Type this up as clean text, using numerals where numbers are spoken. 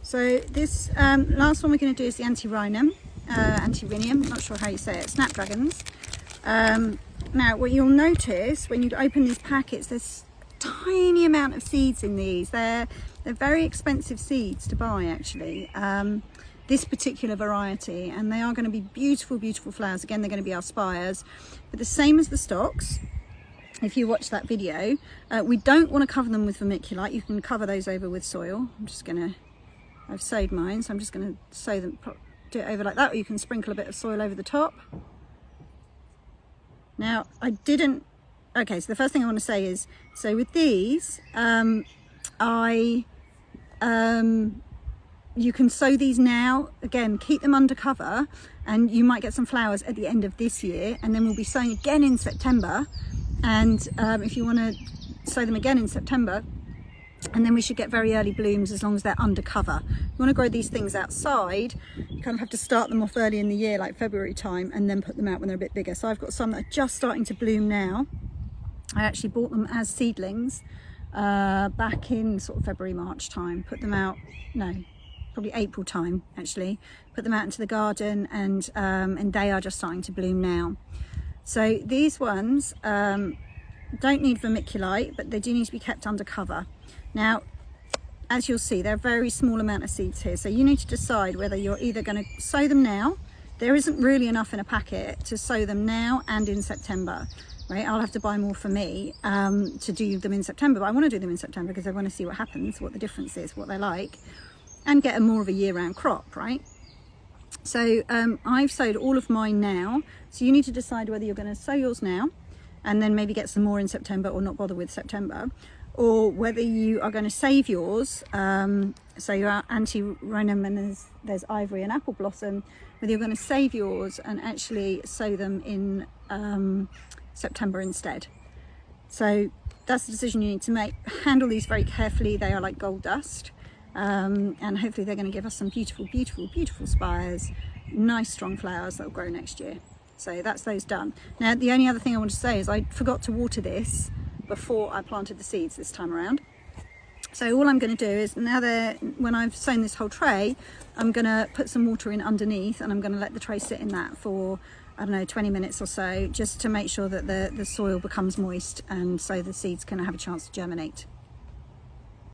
So this last one we're going to do is the anti-rhinum, anti-rhinium, not sure how you say it, Snapdragons. Now what you'll notice when you open these packets, there's a tiny amount of seeds in these. They're very expensive seeds to buy actually, this particular variety, and they are going to be beautiful, beautiful flowers. Again, they're going to be our spires, but the same as the stocks. If you watch that video, we don't want to cover them with vermiculite. You can cover those over with soil. I've sowed mine, so I'm just going to sow them, do it over like that, or you can sprinkle a bit of soil over the top. Now, okay, so the first thing I want to say is, so with these, you can sow these now. Again, keep them under cover, and you might get some flowers at the end of this year, and then we'll be sowing again in September. And if you want to sow them again in September, and then we should get very early blooms as long as they're under cover. You want to grow these things outside, you kind of have to start them off early in the year, like February time, and then put them out when they're a bit bigger. So I've got some that are just starting to bloom now. I actually bought them as seedlings back in sort of February, March time. Put them out, no, probably April time actually. Put them out into the garden, and they are just starting to bloom now. So these ones don't need vermiculite, but they do need to be kept under cover. Now, as you'll see, there are a very small amount of seeds here, so you need to decide whether you're either going to sow them now. There isn't really enough in a packet to sow them now and in September, right? I'll have to buy more for me to do them in September, but I want to do them in September because I want to see what happens, what the difference is, what they're like, and get a more of a year-round crop, right? So I've sowed all of mine now, so you need to decide whether you're going to sow yours now and then maybe get some more in September, or not bother with September, or whether you are going to save yours, so your anti-rhinum, and there's ivory and apple blossom, whether you're going to save yours and actually sow them in September instead. So that's the decision you need to make. Handle these very carefully. They are like gold dust. And hopefully they're going to give us some beautiful, beautiful, beautiful spires, nice strong flowers that will grow next year. So that's those done. Now, the only other thing I want to say is I forgot to water this before I planted the seeds this time around. So all I'm going to do is, now when I've sown this whole tray, I'm going to put some water in underneath, and I'm going to let the tray sit in that for, I don't know, 20 minutes or so, just to make sure that the soil becomes moist, and so the seeds can have a chance to germinate.